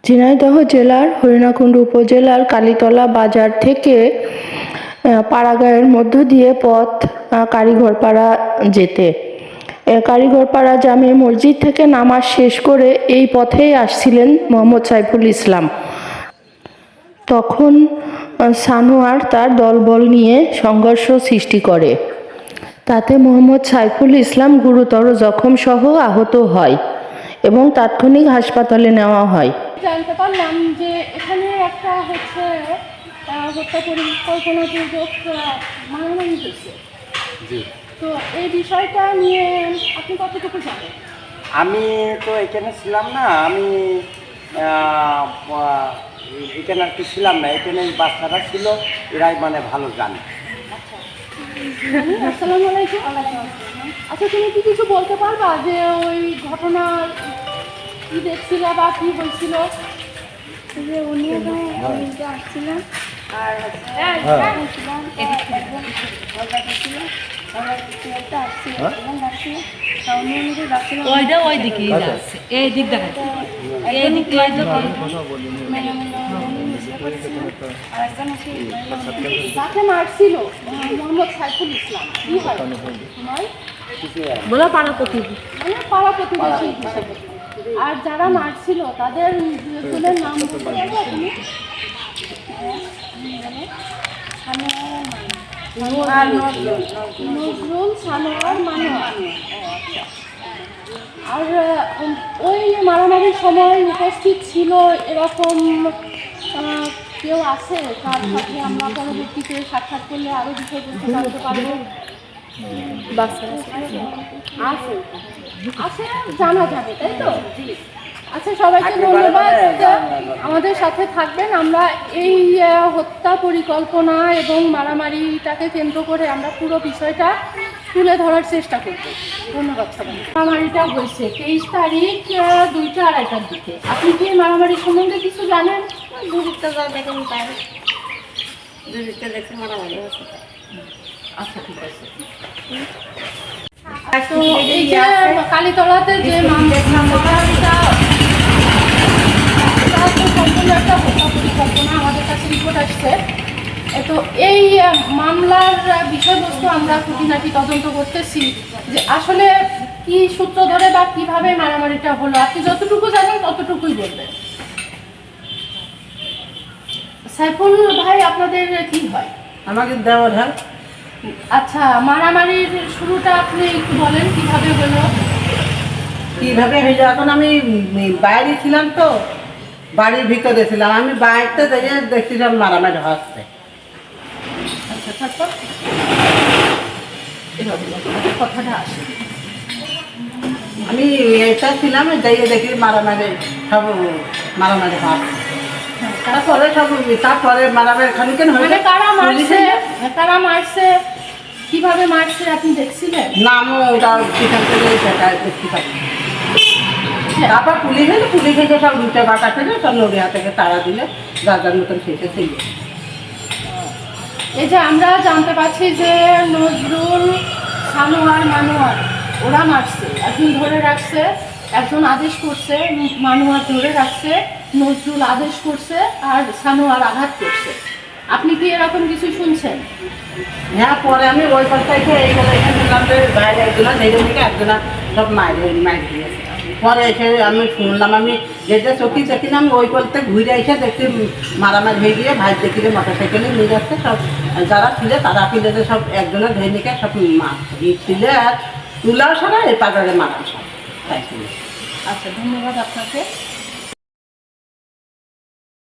ঝিনাইদহ জেলার হরিণাকুণ্ডু উপজেলার কালীতলা বাজার থেকে পাড়াগাঁয়ের মধ্য দিয়ে পথ কারিঘরপাড়া যেতে। কারিঘরপাড়া জামে মসজিদ থেকে নামাজ শেষ করে এই পথেই আসছিলেন মোহাম্মদ সাইফুল ইসলাম। তখন সানোয়ার তার দলবল নিয়ে সংঘর্ষ সৃষ্টি করে। তাতে মোহাম্মদ সাইফুল ইসলাম গুরুতর জখম সহ আহত হয় এবং তাৎক্ষণিক হাসপাতালে নেওয়া হয়। জানতে পারলাম যে এখানে একটা হত্যা পরিকল্পনা দুর্যোগ মারামারি হয়েছে। তো এই বিষয়টা নিয়ে আপনি কতটুকু জানেন? আমি তো এখানে ছিলাম না, আমি এখানে আর কি ছিলাম না, এখানে বাচ্চারা ছিল, এরাই মানে ভালো জানে। আসসালামু আলাইকুম। আচ্ছা, তুমি কি কিছু বলতে পারবা যে ওই ঘটনা কি দেখছিল বা কি হয়েছিল? যে উনি আসছিলেন আর যাকে মারছিল মোহাম্মদ সাইফুল ইসলাম, কি হয় বলা পাড়া প্রতিবেশী হিসেবে, আর যারা মারছিল তাদের দুজনের নাম বলতে পারবে আপনি? নজরুল, সানোয়ার, মানোয়ার। আর ওই মারামারির সময় উপস্থিত ছিল এরকম কেউ আছে তার সাথে আমরা পরবর্তীতে সাক্ষাৎ করলে আরও বিষয়বস্তু জানতে পারবো? আছে, জানা যাবে, তাই তো? আচ্ছা, সবাইকে ধন্যবাদ, আমাদের সাথে থাকবেন। আমরা এই হত্যা পরিকল্পনা এবং মারামারিটাকে কেন্দ্র করে আমরা পুরো বিষয়টা তুলে ধরার চেষ্টা করব। ধন্যবাদ সবাই। মারামারিটা হয়েছে 23 তারিখ 2টা 2:30টার দিকে। আপনি কি মারামারি সম্বন্ধে কিছু জানেন? আচ্ছা, ঠিক আছে। তো এই যে কালীতলাতে যে মারামারিটা সম্পূর্ণ একটা হত্যা পরিকল্পনা, আমাদের কাছে রিপোর্ট আসছে। তো এই মামলার বিষয়বস্তু আমরা খুঁটিনাটি তদন্ত করতেছি যে আসলে কি সূত্র ধরে বা কিভাবে মারামারিটা হলো। আপনি যতটুকু জানেন ততটুকুই বলবেন। সাইফুল ভাই, আপনাদের কি হয়? আমাকে দেওয়ার হয়। আচ্ছা, মারামারির শুরুটা আপনি একটু বলেন কিভাবে হলো? কিভাবে হইলো, এখন আমি বাইরে ছিলাম, তো বাড়ির ভিতরে ছিলাম, আমি বাইরতে দেখে দেখছিলাম মারামারি হচ্ছে। আচ্ছা, তারপর কথাটা আসে। আমি এটা ছিলাম, যাইয়ে দেখি মারামারি সব মারামারি হচ্ছে। তারপরে মারামারি খানিকেন মানে কারা মারছে কিভাবে মারছে আপনি দেখছিলেন? নামও ওটা সেখান থেকে দেখতে পাই। তারপর পুলিশ এসে সব রুটে বাটা ফেলে সব নড়িয়া থেকে তাড়া দিলে যার যার মতন শেষে ছিল। এই যে আমরা জানতে পারছি যে নজরুল, সানোয়ার, মানোয়ার ওরা মারছে, একজন ধরে রাখছে, একজন আদেশ করছে, মানোয়ার ধরে রাখছে, নজরুল আদেশ করছে, আর সানোয়ার আঘাত করছে। আপনি কি এরকম কিছু শুনছেন? হ্যাঁ, পরে আমি ওই পাশটা এসে এইগুলো এখানে শুনলাম যে বাইরে একজনা সেইটা থেকে একজনা সব মাইর দিয়েছে। পরে এসে আমি শুনলাম, আমি যেটা চকি না, আমি ওই পথে ঘুরে এসে দেখছি মারামারি হয়ে গিয়ে ভাই দেখি যে মোটর সাইকেলে নিয়ে যাচ্ছে, সব যারা ছিল তারা ফিলে সব একজনের ধরে নিয়ে সব ছিলে আর তুলাও সারা এই পাগড়ে মারা সব। আচ্ছা, ধন্যবাদ আপনাকে।